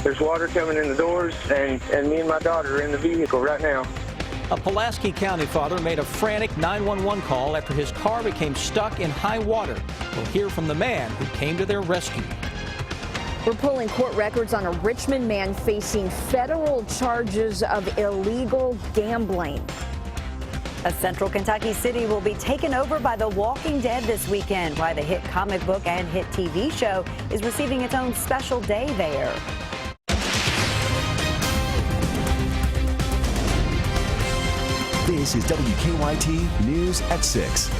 There's water coming in the doors, and me and my daughter are in the vehicle right now. A Pulaski County father made a frantic 911 call after his car became stuck in high water. We'll hear from the man who came to their rescue. We're pulling court records on a Richmond man facing federal charges of illegal gambling. A central Kentucky city will be taken over by The Walking Dead this weekend, while the hit comic book and hit TV show is receiving its own special day there. This is WKYT News at 6.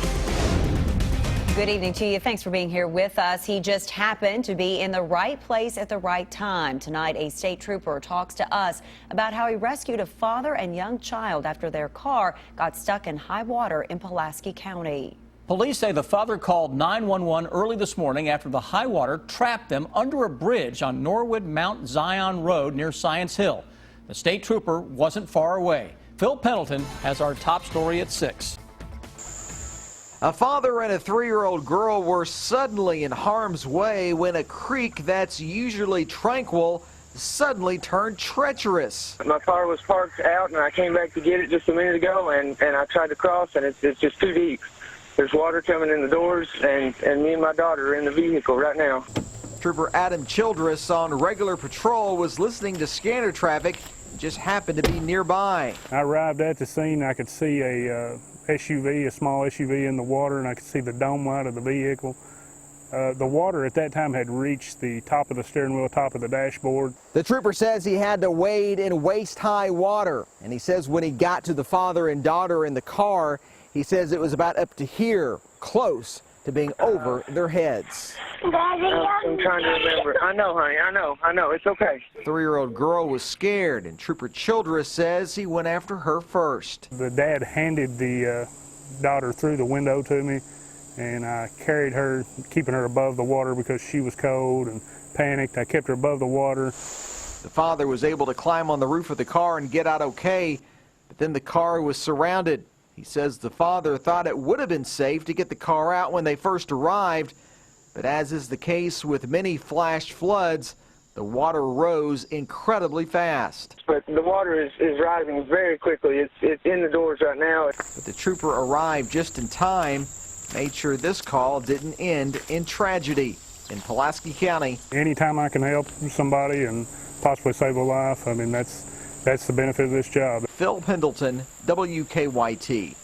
Good evening to you. Thanks for being here with us. He just happened to be in the right place at the right time. Tonight, a state trooper talks to us about how he rescued a father and young child after their car got stuck in high water in Pulaski County. Police say the father called 911 early this morning after the high water trapped them under a bridge on Norwood Mount Zion Road near Science Hill. The state trooper wasn't far away. Phil Pendleton has our top story at 6. A father and a 3-year-old girl were suddenly in harm's way when a creek that's usually tranquil suddenly turned treacherous. My car was parked out, and I came back to get it just a minute ago, and I tried to cross, and it's just too deep. There's water coming in the doors, and me and my daughter are in the vehicle right now. Trooper Adam Childress on regular patrol was listening to scanner traffic and just happened to be nearby. I arrived at the scene. I could see a small SUV in the water, and I could see the dome light of the vehicle. The water at that time had reached the top of the steering wheel, top of the dashboard. The trooper says he had to wade in waist-high water, and he says when he got to the father and daughter in the car, he says it was about up to here, close to being over their heads. I'm trying to remember. I know, honey. I know. It's okay. 3-year-old girl was scared, and Trooper Childress says he went after her first. The dad handed the daughter through the window to me, and I carried her, keeping her above the water because she was cold and panicked. I kept her above the water. The father was able to climb on the roof of the car and get out okay, but then the car was surrounded. He says the father thought it would have been safe to get the car out when they first arrived, but as is the case with many flash floods, the water rose incredibly fast. But the water is rising very quickly. It's in the doors right now. But the trooper arrived just in time, made sure this call didn't end in tragedy in Pulaski County. Anytime I can help somebody and possibly save a life, I mean, that's the benefit of this job. Phil Pendleton, WKYT.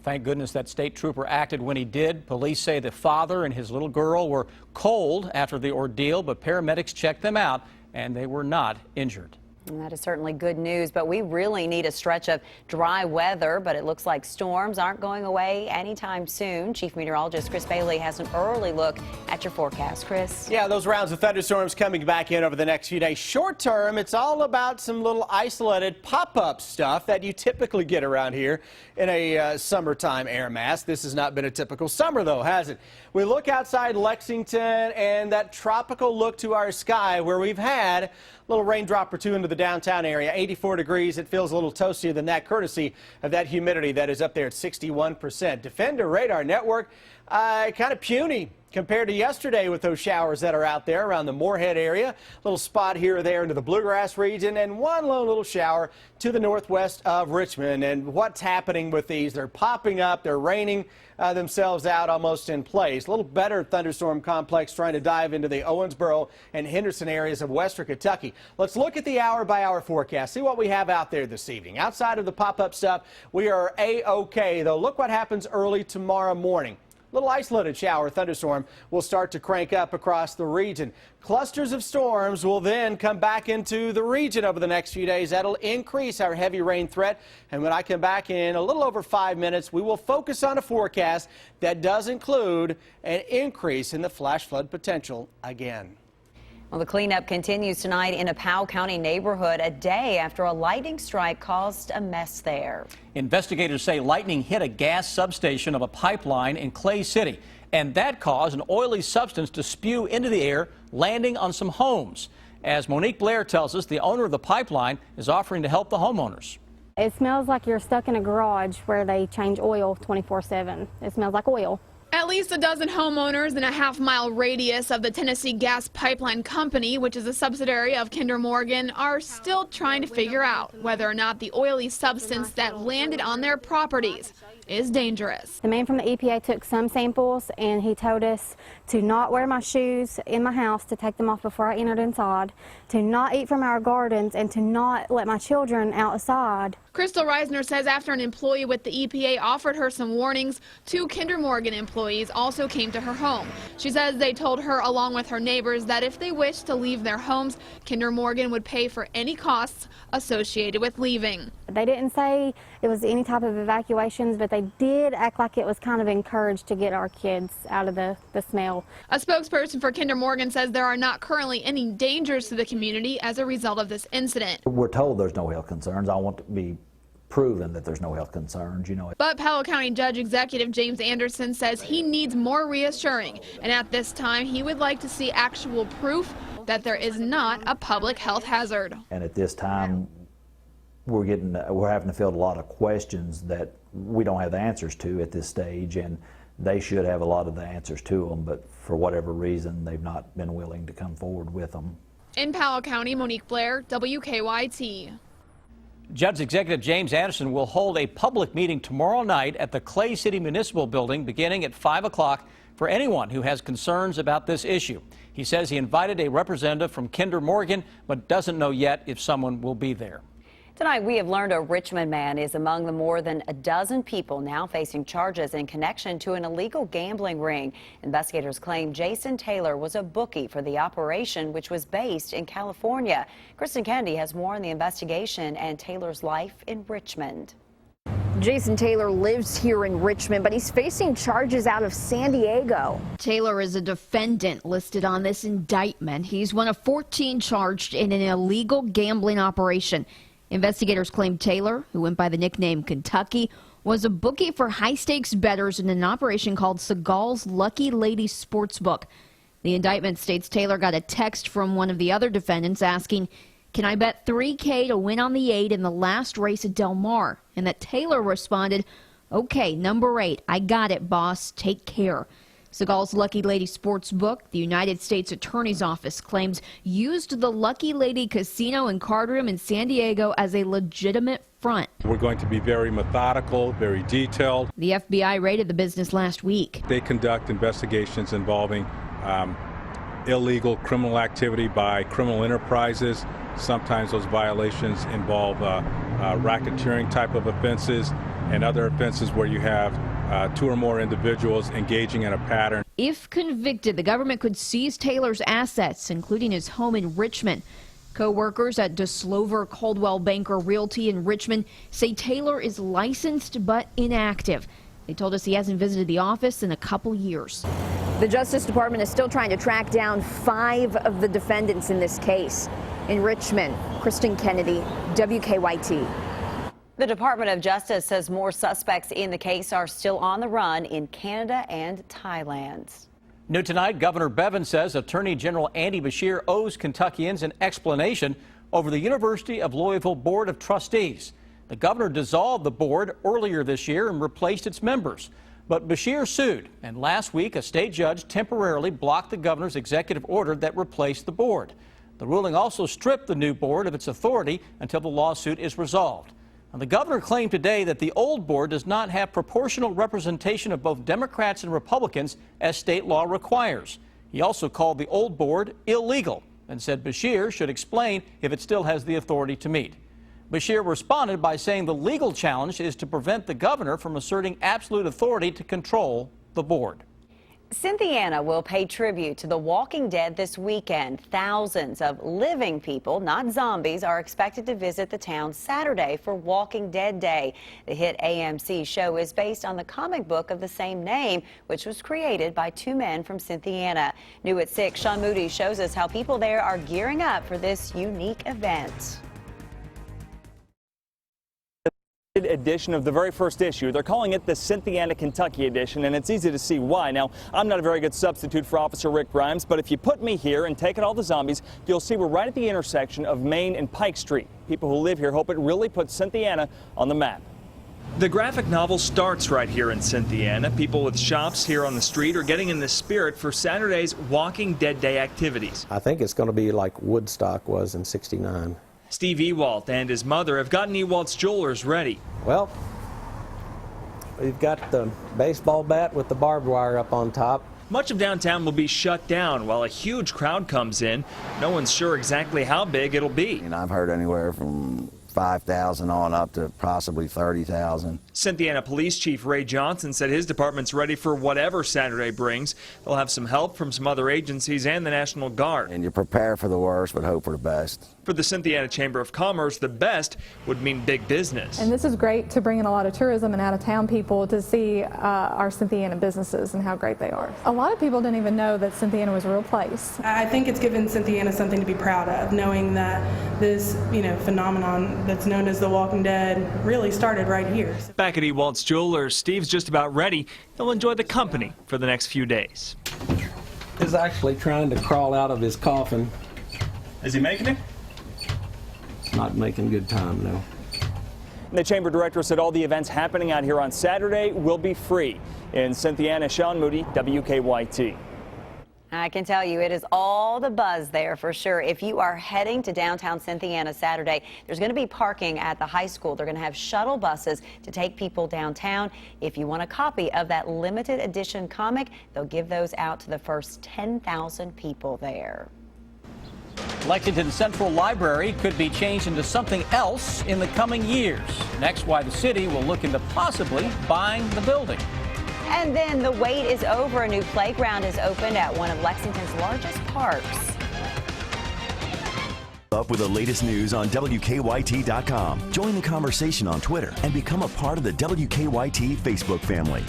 Thank goodness that state trooper acted when he did. Police say the father and his little girl were cold after the ordeal, but paramedics checked them out and they were not injured. And that is certainly good news, but we really need a stretch of dry weather, but it looks like storms aren't going away anytime soon. Chief Meteorologist Chris Bailey has an early look at your forecast. Chris? Yeah, those rounds of thunderstorms coming back in over the next few days. Short term, it's all about some little isolated pop-up stuff that you typically get around here in a summertime air mass. This has not been a typical summer, though, has it? We look outside Lexington and that tropical look to our sky where we've had a little raindrop or two into the downtown area. 84 degrees. It feels a little toastier than that, courtesy of that humidity that is up there at 61%. Defender radar network, kind of puny compared to yesterday with those showers that are out there around the Moorhead area. A little spot here or there into the Bluegrass region, and one lone little shower to the northwest of Richmond. And what's happening with these? They're popping up. They're raining themselves out almost in place. A little better thunderstorm complex trying to dive into the Owensboro and Henderson areas of western Kentucky. Let's look at the hour-by-hour forecast, see what we have out there this evening. Outside of the pop-up stuff, we are A-OK, though. Look what happens early tomorrow morning. Little isolated shower thunderstorm will start to crank up across the region. Clusters of storms will then come back into the region over the next few days. That'll increase our heavy rain threat. And when I come back in a little over 5 minutes, we will focus on a forecast that does include an increase in the flash flood potential again. Well, the cleanup continues tonight in a Powell County neighborhood a day after a lightning strike caused a mess there. Investigators say lightning hit a gas substation of a pipeline in Clay City, and that caused an oily substance to spew into the air, landing on some homes. As Monique Blair tells us, the owner of the pipeline is offering to help the homeowners. It smells like you're stuck in a garage where they change oil 24/7. It smells like oil. At least a dozen homeowners in a half-mile radius of the Tennessee Gas Pipeline Company, which is a subsidiary of Kinder Morgan, are still trying to figure out whether or not the oily substance that landed on their properties is dangerous. The man from the EPA took some samples and he told us to not wear my shoes in my house, to take them off before I entered inside, to not eat from our gardens, and to not let my children outside. Crystal Reisner says after an employee with the EPA offered her some warnings, 2 Kinder Morgan employees also came to her home. She says they told her, along with her neighbors, that if they wished to leave their homes, Kinder Morgan would pay for any costs associated with leaving. They didn't say it was any type of evacuations, but they did act like it was kind of encouraged to get our kids out of the smell. A spokesperson for Kinder Morgan says there are not currently any dangers to the community as a result of this incident. We're told there's no health concerns. I want to be proven that there's no health concerns, you know. But Powell County Judge Executive James Anderson says he needs more reassuring, and at this time he would like to see actual proof that there is not a public health hazard. And at this time we're having to field a lot of questions that we don't have the answers to at this stage, and they should have a lot of the answers to them, but for whatever reason they've not been willing to come forward with them. In Powell County, Monique Blair, WKYT. Judge Executive James Anderson will hold a public meeting tomorrow night at the Clay City Municipal Building beginning at 5 o'clock for anyone who has concerns about this issue. He says he invited a representative from Kinder Morgan, but doesn't know yet if someone will be there. Tonight, we have learned a Richmond man is among the more than a dozen people now facing charges in connection to an illegal gambling ring. Investigators claim Jason Taylor was a bookie for the operation, which was based in California. Kristen Kennedy has more on the investigation and Taylor's life in Richmond. Jason Taylor lives here in Richmond, but he's facing charges out of San Diego. Taylor is a defendant listed on this indictment. He's one of 14 charged in an illegal gambling operation. Investigators claim Taylor, who went by the nickname Kentucky, was a bookie for high-stakes bettors in an operation called Seagal's Lucky Lady Sportsbook. The indictment states Taylor got a text from one of the other defendants asking, "Can I bet $3K to win on the 8 in the last race at Del Mar?" And that Taylor responded, "Okay, number 8, I got it, boss. Take care." Seagal's Lucky Lady Sportsbook, the United States Attorney's Office claims, used the Lucky Lady Casino and Card Room in San Diego as a legitimate front. We're going to be very methodical, very detailed. The FBI raided the business last week. They conduct investigations involving illegal criminal activity by criminal enterprises. Sometimes those violations involve racketeering type of offenses and other offenses where you have 2 or more individuals engaging in a pattern. If convicted, the government could seize Taylor's assets, including his home in Richmond. Co-workers at DeSlover Coldwell Banker Realty in Richmond say Taylor is licensed but inactive. They told us he hasn't visited the office in a couple years. The Justice Department is still trying to track down 5 of the defendants in this case. In Richmond, Kristen Kennedy, WKYT. The Department of Justice says more suspects in the case are still on the run in Canada and Thailand. New tonight, Governor Bevin says Attorney General Andy Beshear owes Kentuckians an explanation over the University of Louisville Board of Trustees. The governor dissolved the board earlier this year and replaced its members. But Beshear sued, and last week a state judge temporarily blocked the governor's executive order that replaced the board. The ruling also stripped the new board of its authority until the lawsuit is resolved. Now, the governor claimed today that the old board does not have proportional representation of both Democrats and Republicans as state law requires. He also called the old board illegal and said Beshear should explain if it still has the authority to meet. Beshear responded by saying the legal challenge is to prevent the governor from asserting absolute authority to control the board. Cynthiana will pay tribute to The Walking Dead this weekend. Thousands of living people, not zombies, are expected to visit the town Saturday for Walking Dead Day. The hit AMC show is based on the comic book of the same name, which was created by 2 men from Cynthiana. New at 6, Sean Moody shows us how people there are gearing up for this unique event. Edition of the very first issue. They're calling it the Cynthiana, Kentucky edition, and it's easy to see why. Now, I'm not a very good substitute for Officer Rick Grimes, but if you put me here and take out all the zombies, you'll see we're right at the intersection of Main and Pike Street. People who live here hope it really puts Cynthiana on the map. The graphic novel starts right here in Cynthiana. People with shops here on the street are getting in the spirit for Saturday's Walking Dead Day activities. I think it's going to be like Woodstock was in '69. Steve Ewalt and his mother have gotten Ewalt's jewelers ready. Well, we've got the baseball bat with the barbed wire up on top. Much of downtown will be shut down while a huge crowd comes in. No one's sure exactly how big it'll be. And I've heard anywhere from 5,000 on up to possibly 30,000. Cynthiana Police Chief Ray Johnson said his department's ready for whatever Saturday brings. They'll have some help from some other agencies and the National Guard. And you prepare for the worst but hope for the best. For the Cynthiana Chamber of Commerce, the best would mean big business. And this is great to bring in a lot of tourism and out-of-town people to see our Cynthiana businesses and how great they are. A lot of people didn't even know that Cynthiana was a real place. I think it's given Cynthiana something to be proud of, knowing that this, phenomenon that's known as the Walking Dead really started right here. Back at Ewalt's Jewelers, Steve's just about ready. He'll enjoy the company for the next few days. He's actually trying to crawl out of his coffin. Is he making it? Not making good time, no. The chamber director said all the events happening out here on Saturday will be free. In Cynthiana, Sean Moody, WKYT. I can tell you it is all the buzz there for sure. If you are heading to downtown Cynthiana Saturday, there's going to be parking at the high school. They're going to have shuttle buses to take people downtown. If you want a copy of that limited edition comic, they'll give those out to the first 10,000 people there. Lexington Central Library could be changed into something else in the coming years. Next, why the city will look into possibly buying the building. And then the wait is over. A new playground is opened at one of Lexington's largest parks. Up with the latest news on WKYT.com. Join the conversation on Twitter and become a part of the WKYT Facebook family.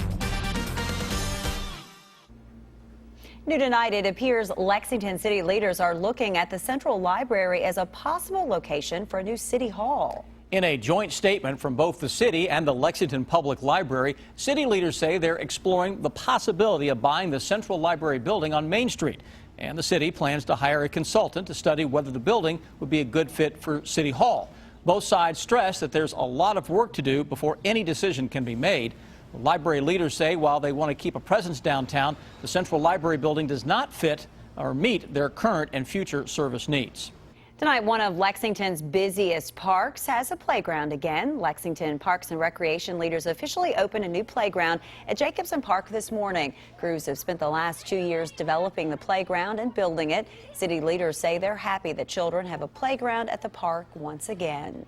New tonight, it appears Lexington city leaders are looking at the Central Library as a possible location for a new city hall. In a joint statement from both the city and the Lexington Public Library, city leaders say they're exploring the possibility of buying the Central Library building on Main Street. And the city plans to hire a consultant to study whether the building would be a good fit for City Hall. Both sides stress that there's a lot of work to do before any decision can be made. The library leaders say while they want to keep a presence downtown, the Central Library building does not fit or meet their current and future service needs. Tonight, one of Lexington's busiest parks has a playground again. Lexington Parks and Recreation leaders officially opened a new playground at Jacobson Park this morning. Crews have spent the last 2 years developing the playground and building it. City leaders say they're happy that children have a playground at the park once again.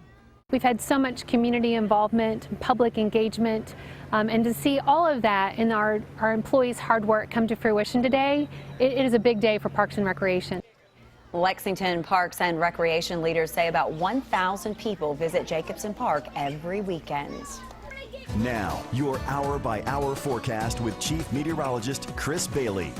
We've had so much community involvement, public engagement, and to see all of that and our employees' hard work come to fruition today, it is a big day for Parks and Recreation. Lexington Parks and Recreation leaders say about 1,000 people visit Jacobson Park every weekend. Now, your hour-by-hour forecast with Chief Meteorologist Chris Bailey.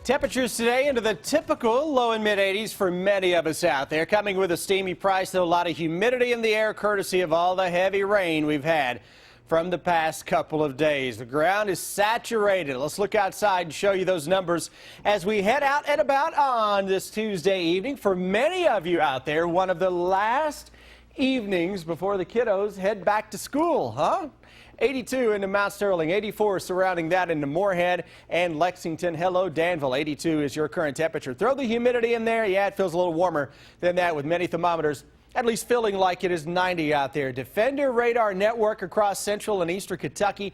Temperatures today into the typical low and mid 80s for many of us out there. Coming with a steamy price, though, a lot of humidity in the air courtesy of all the heavy rain we've had from the past couple of days. The ground is saturated. Let's look outside and show you those numbers as we head out and about on this Tuesday evening. For many of you out there, one of the last evenings before the kiddos head back to school, huh? 82 into Mount Sterling, 84 surrounding that into Moorhead and Lexington. Hello, Danville. 82 is your current temperature. Throw the humidity in there. Yeah, it feels a little warmer than that with many thermometers at least feeling like it is 90 out there. Defender radar network across central and eastern Kentucky.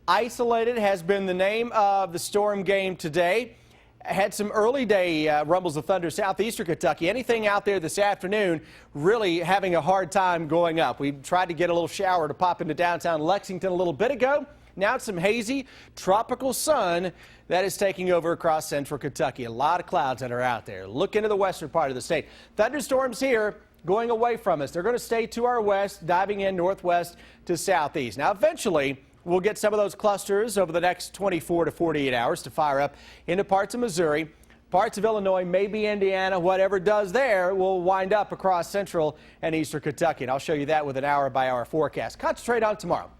Isolated has been the name of the storm game today. Had some early day rumbles of thunder southeastern Kentucky. Anything out there this afternoon really having a hard time going up. We tried to get a little shower to pop into downtown Lexington a little bit ago. Now it's some hazy tropical sun that is taking over across central Kentucky. A lot of clouds that are out there. Look into the western part of the state. Thunderstorms here going away from us. They're going to stay to our west, diving in northwest to southeast. Now eventually we'll get some of those clusters over the next 24 to 48 hours to fire up into parts of Missouri, parts of Illinois, maybe Indiana. Whatever does there will wind up across central and eastern Kentucky. And I'll show you that with an hour-by-hour forecast. Concentrate on tomorrow.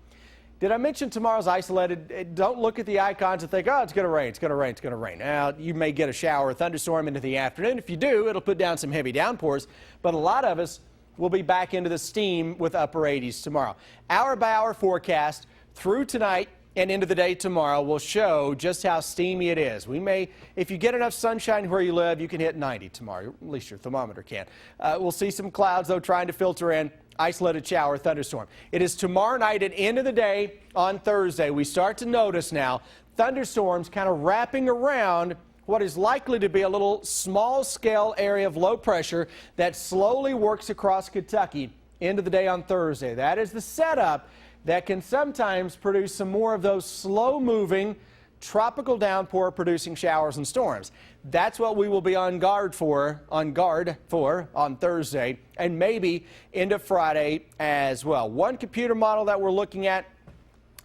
Did I mention tomorrow's isolated? Don't look at the icons and think, oh, it's going to rain, it's going to rain, it's going to rain. Now, you may get a shower or thunderstorm into the afternoon. If you do, it'll put down some heavy downpours. But a lot of us we'll be back into the steam with upper 80s tomorrow. Hour by hour forecast through tonight and into the day tomorrow will show just how steamy it is. We may, if you get enough sunshine where you live, you can hit 90 tomorrow, at least your thermometer can. We'll see some clouds, though, trying to filter in. Isolated shower, thunderstorm. It is tomorrow night at end of the day on Thursday. We start to notice now thunderstorms kind of wrapping around what is likely to be a little small-scale area of low pressure that slowly works across Kentucky into the day on Thursday. That is the setup that can sometimes produce some more of those slow-moving tropical downpour producing showers and storms. That's what we will be on guard for on Thursday and maybe into Friday as well. One computer model that we're looking at,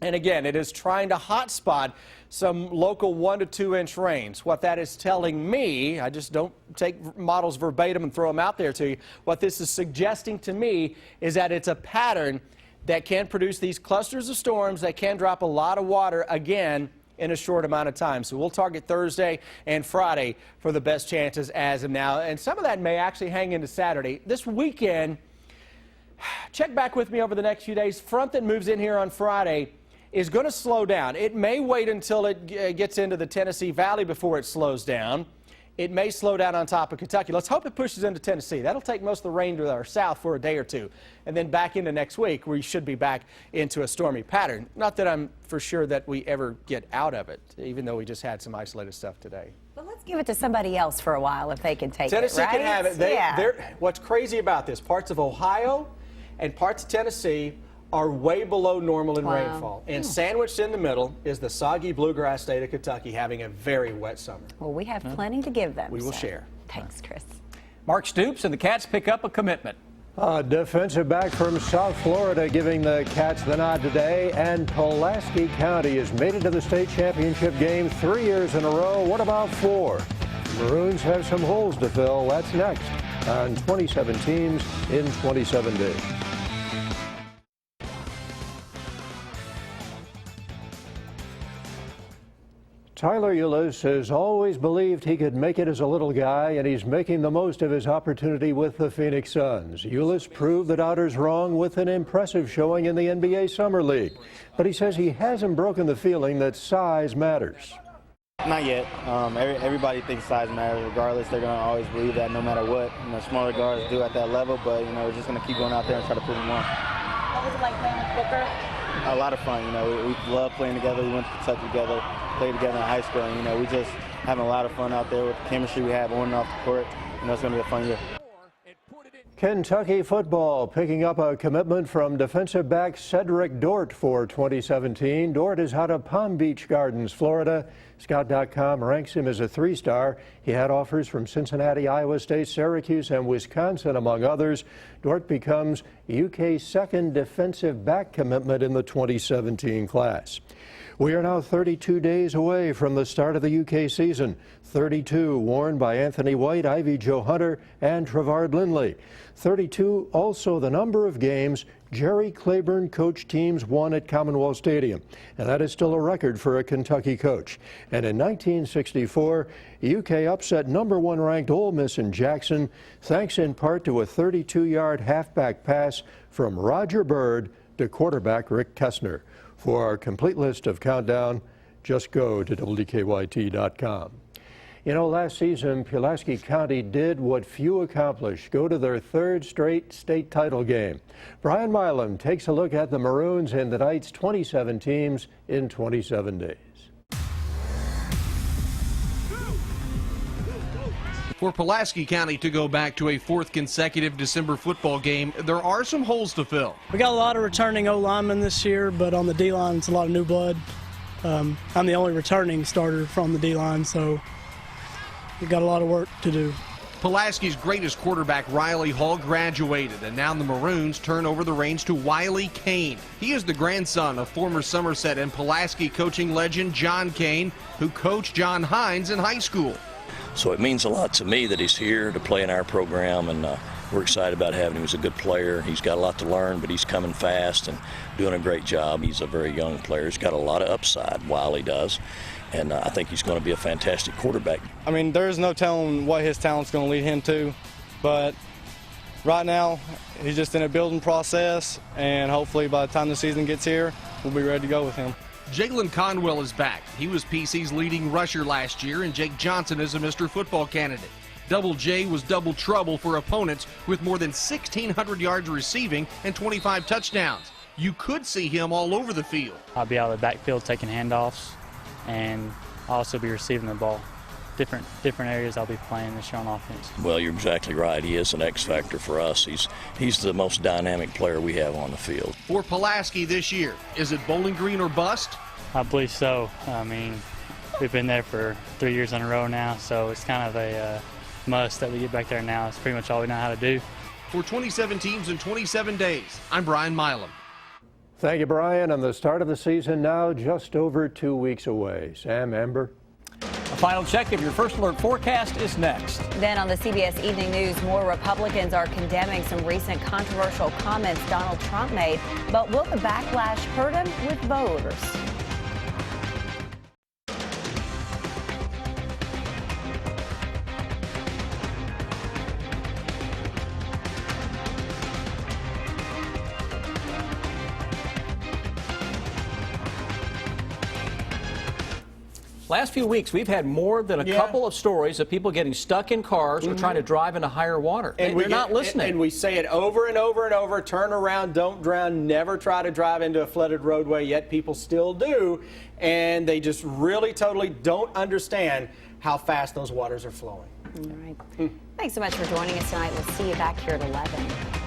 and again, it is trying to hotspot some local 1 to 2 inch rains. What that is telling me, I just don't take models verbatim and throw them out there to you. What this is suggesting to me is that it's a pattern that can produce these clusters of storms that can drop a lot of water again in a short amount of time. So we'll target Thursday and Friday for the best chances as of now. And some of that may actually hang into Saturday. This weekend, check back with me over the next few days. Front that moves in here on Friday is going to slow down. It may wait until it gets into the Tennessee Valley before it slows down. It may slow down on top of Kentucky. Let's hope it pushes into Tennessee. That'll take most of the rain to our south for a day or two. And then back into next week, we should be back into a stormy pattern. Not that I'm for sure that we ever get out of it, even though we just had some isolated stuff today. But let's give it to somebody else for a while if they can take Tennessee it, right? can have it. What's crazy about this, parts of Ohio and parts of Tennessee are way below normal in rainfall. And sandwiched in the middle is the soggy bluegrass state of Kentucky having a very wet summer. Well, we have plenty to give them. We will share. Thanks, Chris. Mark Stoops and the Cats pick up a commitment. Defensive back from South Florida giving the Cats the nod today, and Pulaski County has made it to the state championship game 3 years in a row. What about 4? Maroons have some holes to fill. That's next on 27 teams in 27 days. Tyler Ulis has always believed he could make it as a little guy, and he's making the most of his opportunity with the Phoenix Suns. Ulis proved the doubters wrong with an impressive showing in the NBA Summer League. But he says he hasn't broken the feeling that size matters. Not yet. Everybody thinks size matters. Regardless, they're going to always believe that no matter what. Smaller guards do at that level, but we're just going to keep going out there and try to prove them wrong. What was it like playing with Booker? A lot of fun. We love playing together. We went to Kentucky together, played together in high school, and we just having a lot of fun out there with the chemistry we have on and off the court. It's going to be a fun year. Kentucky football picking up a commitment from defensive back Cedric Dort for 2017. Dort is out of Palm Beach Gardens, Florida. Scout.com ranks him as a 3-star. He had offers from Cincinnati, Iowa State, Syracuse, and Wisconsin, among others. Dort becomes UK's second defensive back commitment in the 2017 class. We are now 32 days away from the start of the UK season. 32 worn by Anthony White, Ivy Joe Hunter, and Trevard Lindley. 32 also the number of games Jerry Claiborne coach teams won at Commonwealth Stadium. And that is still a record for a Kentucky coach. And in 1964, UK upset #1 ranked Ole Miss in Jackson, thanks in part to a 32-yard halfback pass from Roger Byrd to quarterback Rick Kessner. For our complete list of Countdown, just go to WKYT.com. Last season, Pulaski County did what few accomplish, go to their 3rd straight state title game. Brian Milam takes a look at the Maroons and tonight's 27 teams in 27 days. For Pulaski County to go back to a 4th consecutive December football game, there are some holes to fill. We got a lot of returning O-linemen this year, but on the D-line, it's a lot of new blood. I'm the only returning starter from the D-line, so we've got a lot of work to do. Pulaski's greatest quarterback, Riley Hall, graduated, and now the Maroons turn over the reins to Wiley Kane. He is the grandson of former Somerset and Pulaski coaching legend John Kane, who coached John Hines in high school. So it means a lot to me that he's here to play in our program, and we're excited about having him. He's a good player. He's got a lot to learn, but he's coming fast and doing a great job. He's a very young player. He's got a lot of upside, Wiley does, and I think he's going to be a fantastic quarterback. I mean, there's no telling what his talent's going to lead him to, but right now, he's just in a building process, and hopefully by the time the season gets here, we'll be ready to go with him. Jalen Conwell is back. He was PC's leading rusher last year, and Jake Johnson is a Mr. Football candidate. Double J was double trouble for opponents with more than 1,600 yards receiving and 25 touchdowns. You could see him all over the field. I'll be out of the backfield taking handoffs, and I'll also be receiving the ball. Different areas I'll be playing this year on offense. Well, you're exactly right. He is an X factor for us. He's the most dynamic player we have on the field. For Pulaski this year, is it Bowling Green or bust? I believe so. I mean, we've been there for 3 years in a row now, so it's kind of a must that we get back there now. It's pretty much all we know how to do. For 27 teams in 27 days, I'm Brian Milam. Thank you, Brian. And the start of the season now just over 2 weeks away. Sam, Amber. A final check of your First Alert forecast is next. Then on the CBS Evening News, more Republicans are condemning some recent controversial comments Donald Trump made. But will the backlash hurt him with voters? Last few weeks, we've had more than a couple of stories of people getting stuck in cars or trying to drive into higher water. And they're not listening. And we say it over and over and over, turn around, don't drown, never try to drive into a flooded roadway, yet people still do. And they just really totally don't understand how fast those waters are flowing. All right. Thanks so much for joining us tonight. We'll see you back here at 11.